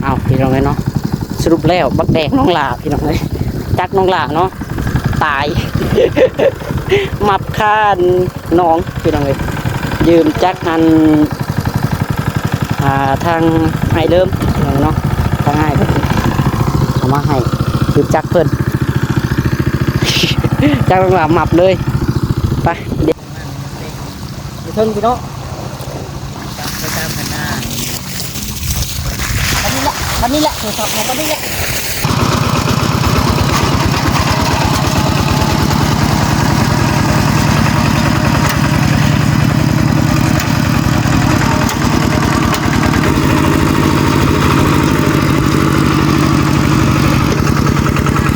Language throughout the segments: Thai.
เอาพี่น้องเลยเนาะสรุปแล้วบักแดงน้องหลาพี่น้องเลยจักน้องหลาเนาะตาย มับค่าน้องพี่น้องเลยยืมจักนันทางไอเดิมพี่น้องเนาะทางไอเพิ่นเอามาให้ยืมจักเพิ่น จักน้องหลามับเลยไปเดี๋ยวเพิ่นพี่น้องไปตามกันหน้าวันนี้แหละโทรศัพท์ของวันนี้แหละ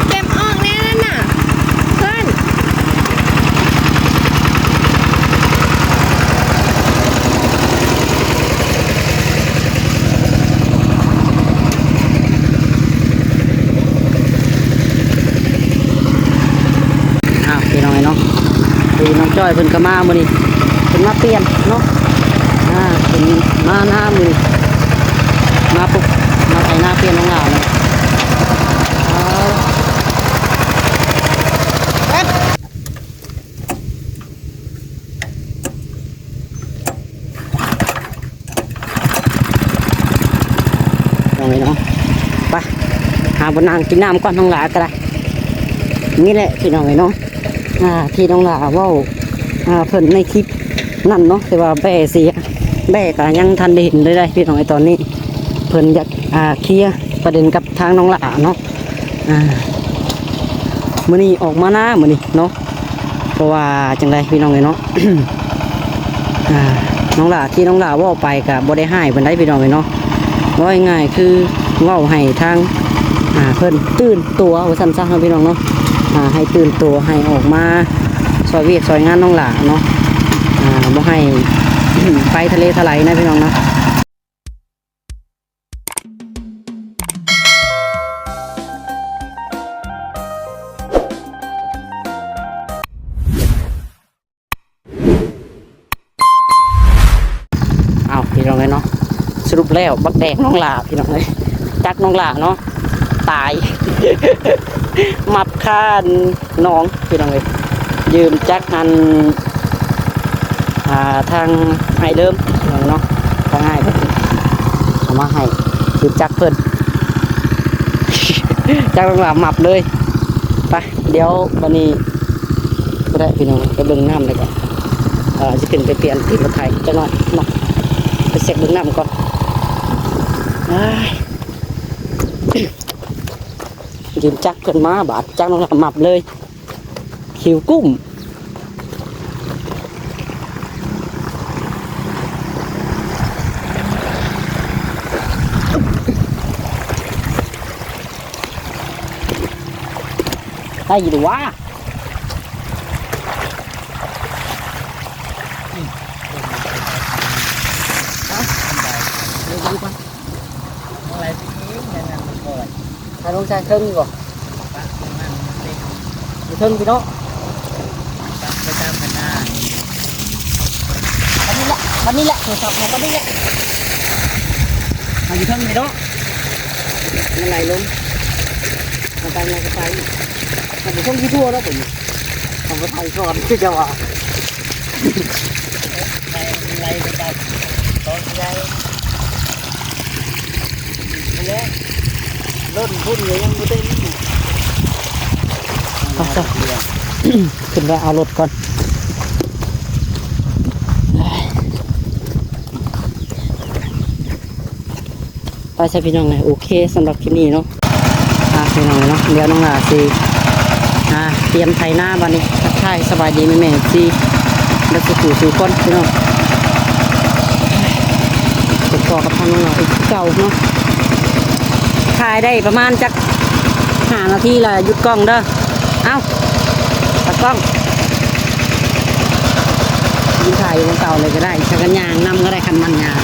เก็บออกแน่นั่นน่ะเพื่อนพี่น้องเนาะคือน้องจ้อยเพิ่นก็มามื้อนี้เพิ่นมาเปลี่ยนเนาะเพิ่นมาหน้ามื้อมาปุ๊บมาไถหน้าเปลี่ยนน้องหลานเลยน้องเนาะไปหาบนนางกินน้ำก่อนน้องหลานก็ได้นี่แหละพี่น้องเนาะที่น้องหลาว่าเพิ่นในคลิปนั่นเนาะแต่ว่าแบ่เสียแบ่ก็ยังทันได้เห็นเลยได้พี่น้องตอนนี้เพิ่นอยากเคลียร์ประเด็นกับทางน้องหลาเนาะมื้อนี้ออกมาหน้ามื้อนี้เนาะเพราะว่าจังไดพี่น้องเนาะ น้องหลาที่น้องหลาว่าไปก็บ่ได้ให้เพิ่นได้พี่น้องเนาะว่าง่ายๆคือเว้าให้ทางเพิ่นตื่นตัวว่าซั่นซะพี่น้องเนาะให้ตื่นตัวให้ออกมาซอยเวียกซอยงานน้องหลาเนาะบ่ให้ ไปทะเลทลายนะพี่น้องเนาะเอาพี่น้องเลยเนาะสรุปแล้วบักแดงน้องหลาพี่น้องเลยจักน้องหลาเนาะตาย มับค่าน้องพี่น้องเลยยืมจักนันทางไอเดิมพี่น้องเนาะทางไอเพิ่นเอามาให้ยืมจักเพิ่น จักน้องหลามับเลยไปเดี๋ยววันนี้ก็ได้พี่น้องไปเบิ่งน้ำเลยก่อนจะขึ้นไปเปลี่ยนที่รถไถจะหน่อยเนาะไปเช็คเบิ่งน้ำก่อน ยืมจักเพิ่นมาบาดจักน้องหลาหมับเลยขิวกุ้มได้ยินวะอะไรพี่ยังไงมันก่อนถ้าลงชายครึ่งก่อนมีครึ่งพี่น้องไปตามกันหน้าวันนี้แหละโทรศัพท์ของวันนี้แหละมาอยู่ครึ่งพี่น้องมันไหลลงมันไปมันก็ไปมันอยู่ครึ่งที่ทั่วแล้วผมทำก็ไทยก่อนที่จะว่าไหลไปตามตอนใหญ่แล้วล้นพุ่นเลยยังไม่ได้ขึ้นไปเอารถก่อนไปใช่พี่น้องเลยโอเคสำหรับคลิปนี้เนาะพี่น้องเนาะเดี๋ยวน้องหลาสิเตรียมไถหน้าบ้านนี้ทักทายสบายดีแม่ๆสิแล้วจะสู่ก้นพี่น้องติดต่อกับทางน้องหลาอีกเก่าเนาะถ่ายได้ประมาณจัก5 นาทีละหยุดกล้องเด้อเอ้าตัดกล้องยิงถ่ายอยู่บนเก่าเลยก็ได้ชักกันยางนำก็ได้คันมันยาง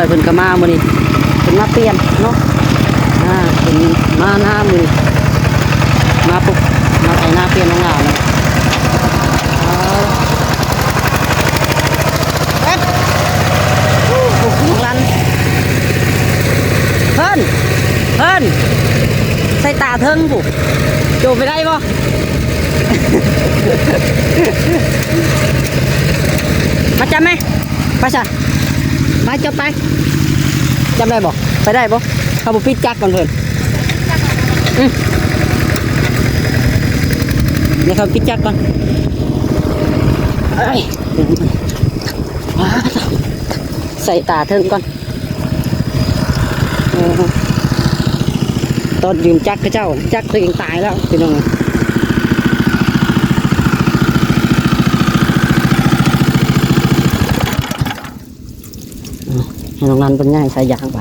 เพิ่นก็มามื้อนี้เพิ่นมาเปลี่ยนเนาะเพิ่นมาหน้ามื้อนี้มาปุ๊บมาไถนาเปลี่ยนน้องหลาเลยเอ๊ะโอ้โหน้องลันเพิ่นใส่ตาเทิงปุ๊บโจไปได้บ่ มาจับไหมไปสัตว์ไปจับไปจับได้บ่ไปได้บ่เขาบุปิดจักก่อนเพื่อนเดี๋ยวเขาปิดจักก่อนใส่ตาเทิงก่อนตอนยืมจักพระเจ้าจักตัวเองตายแล้วพี่น้องให้น้องนันเป็นง่ายใช้ยางไป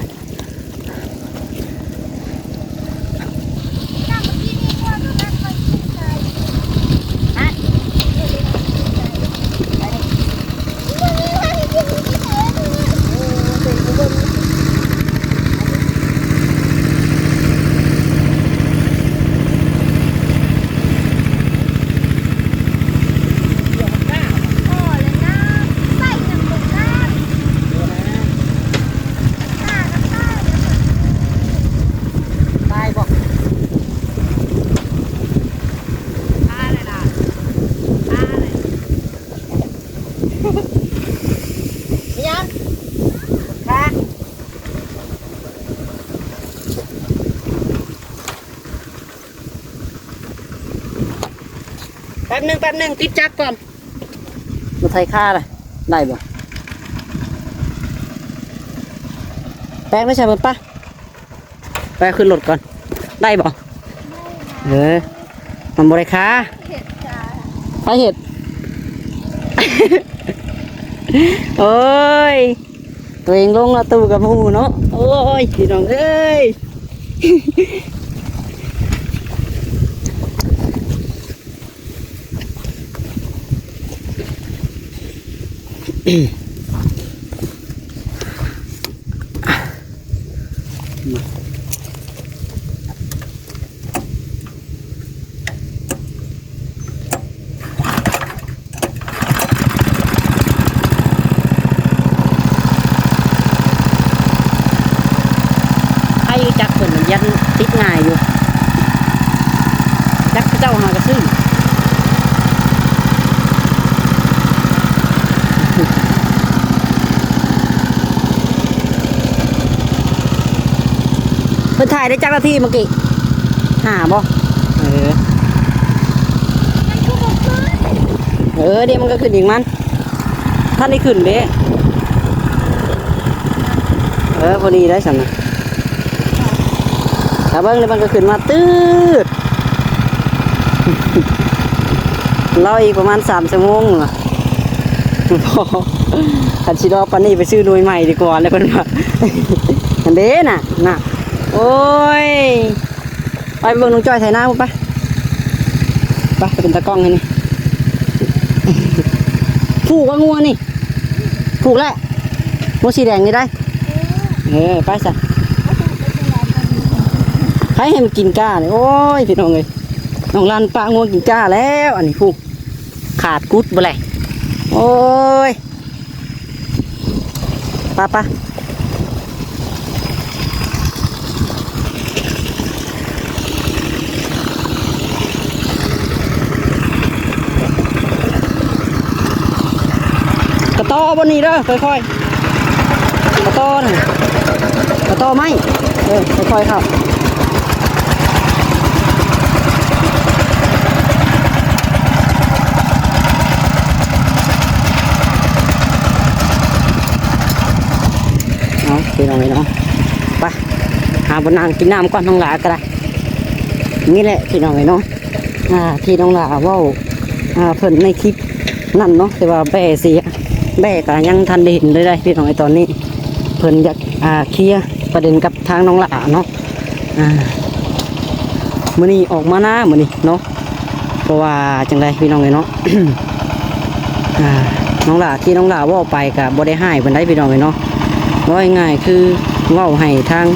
แป๊บหนึ่งติดจักก่อนมาไทยค่าเลยได้บ่แป้งไม่ใช่มันปะแป้งขึ้นรถก่อนได้บ่มันบริค่าไปเห็ด โอ้ยตัวเองลงละตู้กับหมูเนาะโอ้ยพี่น้องเอ้ย ให้จักเพิ่นยันติดง่ายอยู่จักเจ้าหากระซื้อเพิ่นถ่ายได้จักนาทีเมื่อกี้บ่เดี๋ยวมันก็ขึ้นอีกมันท่านได้ขึ้นเด้พอดีได้สั่นนะถ้าเบิ้งเลยมันก็ขึ้นมาตืดรออีกประมาณ3 ชั่วโมงล่ะพอขันชิรอปันนี่ไปซื้อหน่วยใหม่ดีกว่าเลยเพิ่นว่าอันเด้น่ะโอ้ยไปเบิ่งน้องจ้อยไถนาไปเป็นตะกล้องให้นี่ผูกว่างัวนี่ผูกแล้วงัวสีแดงนี่ได้ไปซะใครให้มันกินก้าเลยโอ้ยพี่น้องเลยน้องลันปลางัวกินก้าแล้วอันนี้ผูกขาดกุดบ่เลยโอ้ยไปกระต้อบนนี้เด้อค่อยๆกระต้อนะกระต้อไหมค่อยๆครับพี่น้องเนาะไปหาบนนางกินน้ำก่อนน้องหลาก็ได้นี่แหละพี่น้องเนาะที่น้องหลาว่าเพิ่นในคลิปนั่นเนาะแต่ว่าแบ่เสียแบ่ก็ยังทันได้เห็นเลยได้พี่น้องตอนนี้เพิ่นอยากเคลียร์ประเด็นกับทางน้องหลาเนาะมื้อนี้ออกมาหน้ามื้อนี้เนาะเพราะว่าจังไดพี่น้องเนาะ น้องหลาที่น้องหลาว่าไปกับบ่ได้ให้เพิ่นได้พี่น้องเนาะ ว่าง่ายๆคือเว้าให้ทาง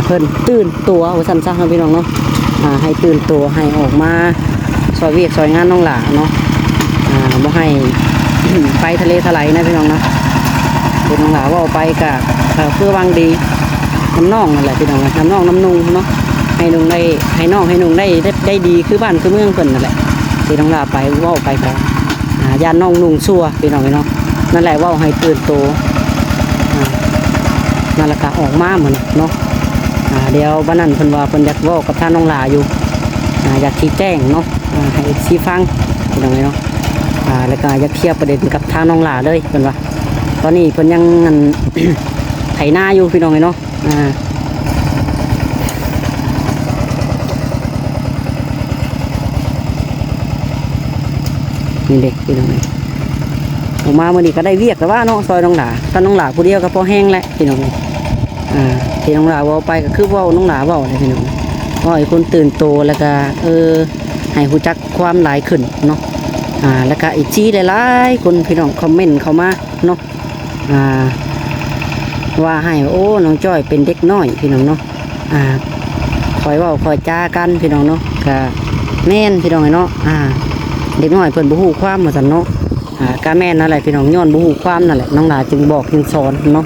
เพิ่นตื่นตัวว่าซั่นซะพี่น้องเนาะให้ตื่นตัวให้ออกมาซอยเวียกซอยงานน้องหลาเนาะบ่ให้ ไปทะเลทลายนะพี่น้องเนาะเป็นน้องหลาเว้าไปก็เพื่อวางดีน้ำน้องนั่นแหละพี่น้องน้ำน้องน้ำนุ่งเนาะให้นุ่งได้ให้น้องให้นุ่งได้ดีคือบ้านคือเมืองเพิ่นนั่นแหละที่น้องหลาไปเว้าไปก็ย่านน้องนุ่งชั่วพี่น้องเนาะนั่นแหละเว้าให้ตื่นตัวนั่นแหละก็ออกมาเหมือนเนาะเดี๋ยวบ้านนั้นเพิ่นว่าเพิ่นอยากเว้ากับท่านน้องหลาอยู่อยากชี้แจ้งเนาะให้ชี้ฟังพี่น้องเนาะแล้วก็อยากเคลียร์ประเด็นกับทางน้องหลาเลยเพิ่นว่าตอนนี้เพิ่นยัง ไถนาอยู่พี่น้องเนาะนี่เด็กพี่น้องออกมาเมื่อนี้ก็ได้เวียกแต่ว่าเนาะซอยน้องหลาถ้าน้องหลาผู้เดียวก็พอแห้งแหละพี่น้องที่น้องหลาเว้าไปก็คือเว้าน้องหลาเว้าเลยพี่น้องว่าให้คนตื่นโตแล้วก็ให้รู้จักความหลายขึ้นเนาะแล้วก็อีกทีหลายๆคนพี่น้องคอมเมนต์เข้ามาเนาะว่าให้โอ้น้องจ้อยเป็นเด็กน้อยพี่น้องเนาะคอยเว้าคอยจ้ากันพี่น้องเนาะก็แม่นพี่น้องเนาะเด็กน้อยเพิ่นบ่ฮู้ความว่าซั่นเนาะก็แม่นนั่นแหละพี่น้องย้อนบ่ฮู้ความนั่นแหละน้องหลาจึงบอกจึงสอนเนาะ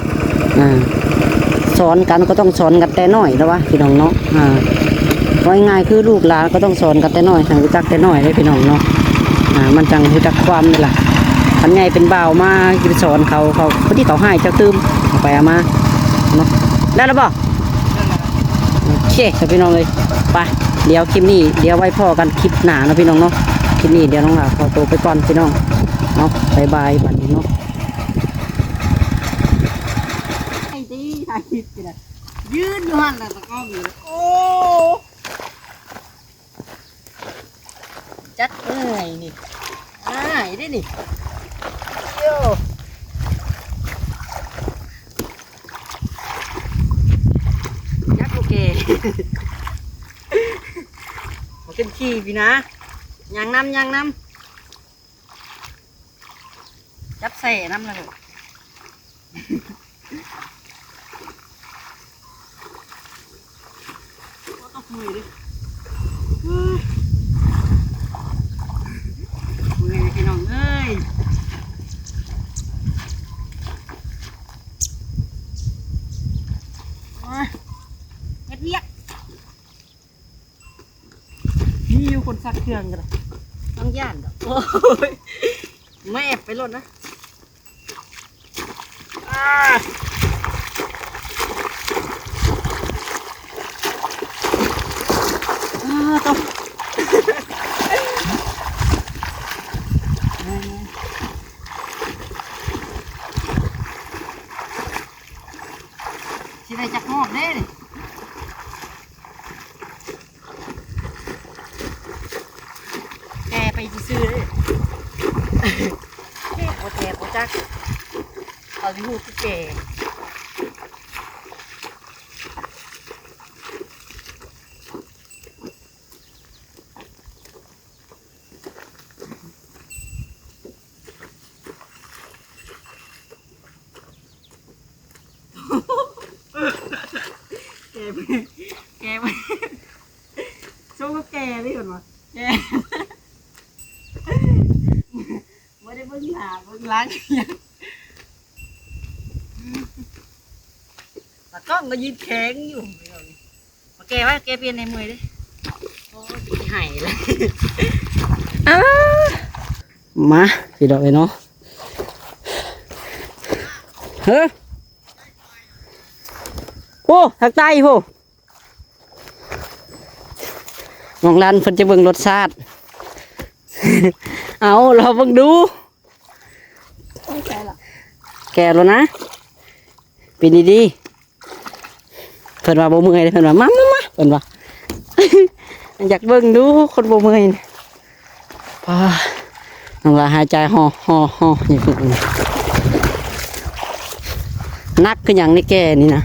สอนกันก็ต้องสอนกันแต่น้อยแล้ววะพี่น้องเนาะว่าง่ายคือลูกหลานก็ต้องสอนกันแต่น้อยให้รู้จักแต่น้อยได้พี่น้องเนาะมันจังรู้จักความนี่ล่ะคันใหญ่เป็นบ่าวมาไปสอนเขาพอดีเขาให้เจ้าตื้มเอาไปเอามาเนาะได้แล้วบ่โอเคพี่น้องเลยไปเดี๋ยวคลิปนี้เดี๋ยวไว้พ่อกันคลิปหน้านะพี่น้องเนาะคลิปนี้เดี๋ยวน้องหลาขอตัวไปก่อนพี่น้องเนาะบายบายบัดนี้เนาะไอ้ที่ถ่ายคลิปกันยืนอยู่หันน่ะตะก้องอยู่โอ้จัดนี่ได้นี่โย่ยักษ์โอเคมาขึ้นขี่พี่นะยางน้ำจับใส่น้ำเลยต้องมือดิมือพี่น้องเอ้ยเฮ็ดเวียกมีอยู่คนซักเครื่องกันต้องย่านดอกโอ้ยไม่แอบไปรถนะต้องที่ได้จักหอบเด้ดิแกไปซื้อเลยโอเคโอจักเอาที่หูที่แกแกไปโชว์ก็แกพี่ก่อนวะแกไม่ได้เบิ่งหน้าเบิ่งหลังยังตะกล้องก็ยืนแข็งอยู่มาแกว่าแกเปลี่ยนในมือดิโอ้ยหายเลยมาพี่ดอกเลยเนาะเฮ้ยโอ้ทางใต้โหน้องรันเพิ่นจะเบิ่งรสชาติ เอาเราเบิ่งดูแก่แล้วนะปีนี้ดีเพิ่นว่าบ่เมื่อยเพิ่นว่ามาเพิ่นว่า อยากเบิ่งดูคนบ่เมื่อยน้องลาหายใจห่อนี่คือนักคือหยังนี่แก่นี่นะ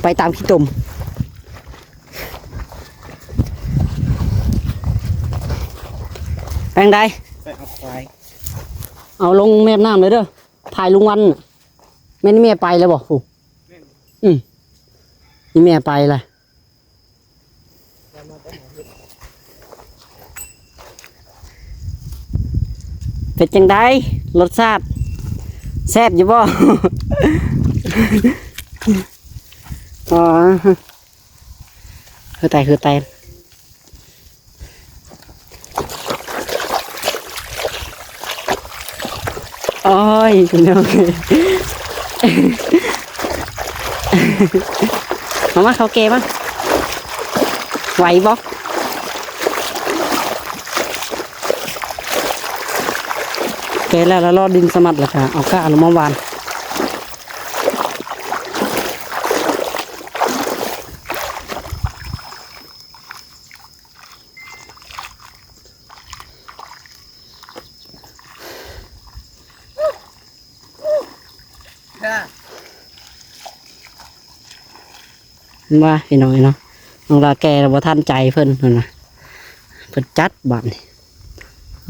ไปตามขี้ตุ่มแปลงใดเอาลงแม่น้ำเลยเด้อถ่ายลุงวัน แม่นี่แม่ไปแล้วบ่ผู้นี่แม่ไปละเป็นจังไดรสชาติแซ่บอยู่บ่ อ๋อคือไตโอ้ยคุณน้องมาเขาเกมั้งไหวบ่เกแล้วรอดินสมัดแล้วค่ะเอาก้าลงมาวานว่าพี่น้อยเนาะน้องลาแกเราบ่ทันใจเพิ่นนั่นนะเพิ่นจัดบัดนี่เ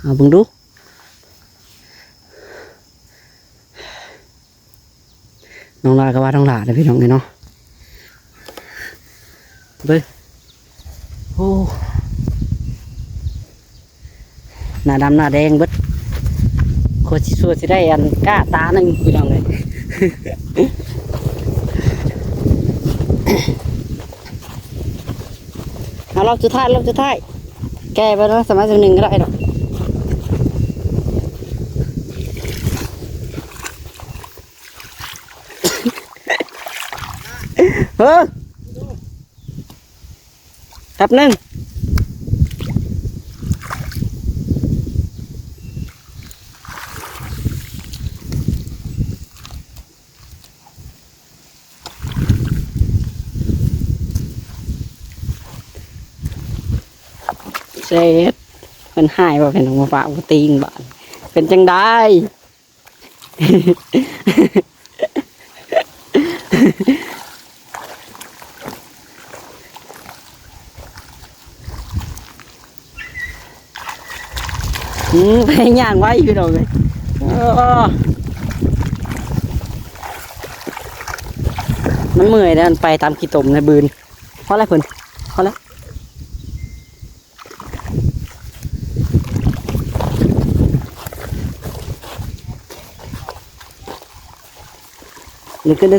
อาเบิ่งดูน้องลาก็ว่าน้องลาเด้อพี่น้องเนาะเบิ่งโอ้หน้าดำหน้าแดงเบิดโคตรสิสู้สิได้อันก้าตาหนึงพี่น้องเลยเอารอบสุดท้ายแก้ไปแล้วสมัยหนึ่งก็ได้หรอกแป๊บนึงเสร็จเป็นหายว่าเป็นของมาฝากมาตีงบ้านเป็นจังได้ไปย่างไว้อยู่ดอกเลยมันเมื่อยแล้วไปตามขี้ตมในบืนเพราะอะไรเพิ่นเพราะอะไรดึงขึ้น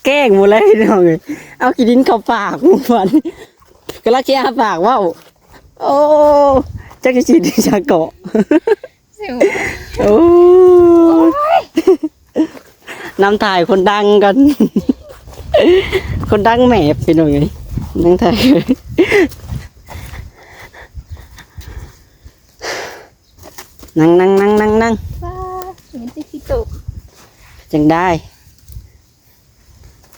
แกล้งหมดเลยน้องเลยเอาขี้ดินเข้าปากมึงฝันก็ลักเชียปากว่าโอ้จักรจีดิชาเกาะโอ้น้ำถ่ายคนดังกันคนดังแหมบไปหน่อยนั่งถ่ายนั่งว้าเห็นที่ขี้ตก จังได้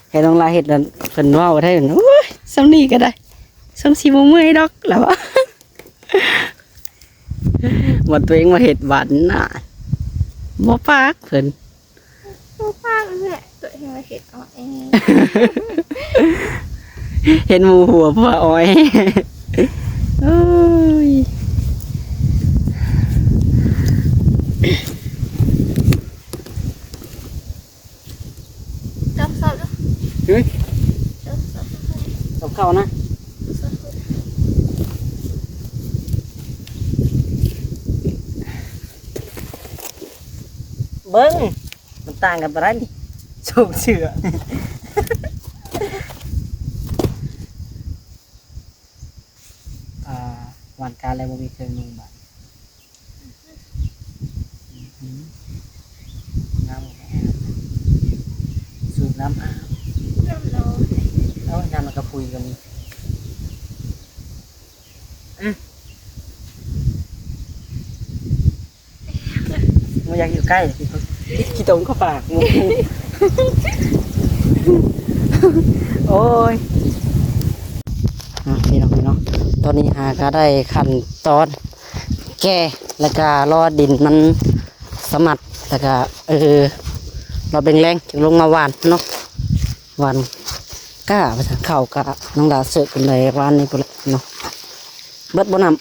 แค่ต้องลาเห็ดแล้วเพิ่นว่าได้โอ้ยซ้ำนี่ก็ได้ซ้ำสีโมเมื่อยดอกแล้วว่าตัวเองมาเห็ดหวานน่ะบ่ปากเพิ่น ผู้ภาคเนี่ยตัวเองมาเห็นเอาเอง เห็นหมูหัวพ่ออ้อยโอ้ยจับสับแล้วจับสับ กับข้าวนะเบิ้งมันต่างกันอะไรนี่สูบเสือวันการอะไรบ่มีเครื่องนุ่งบัตรน้ำสูบน้ำอาบ น้ำเรา แล้วน้ำมันก็พุยกันนี่มันอยากอยู่ใกล้ขี้ตมเข้าปากมึงโอ้ยพี่น้องตอนนี้หาก็ได้ขั้นตอนแก่ แล้วก็รอดินมันสมัดแล้วก็เราเบ่งแรงจึงลงมาหวานเนาะหวานก้าภาษาเข่ากะน้องดาเสิร์ฟกันเลยหวานนี่พุ่นแหละเนาะเบิดบ่นำ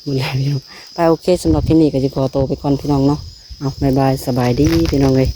หมดแล้วพี่น้องไปโอเคสำหรับที่นี่ก็จะขอตัวไปก่อนพี่น้องเนาะเอาบายบายสบายดีพี่น้องเลย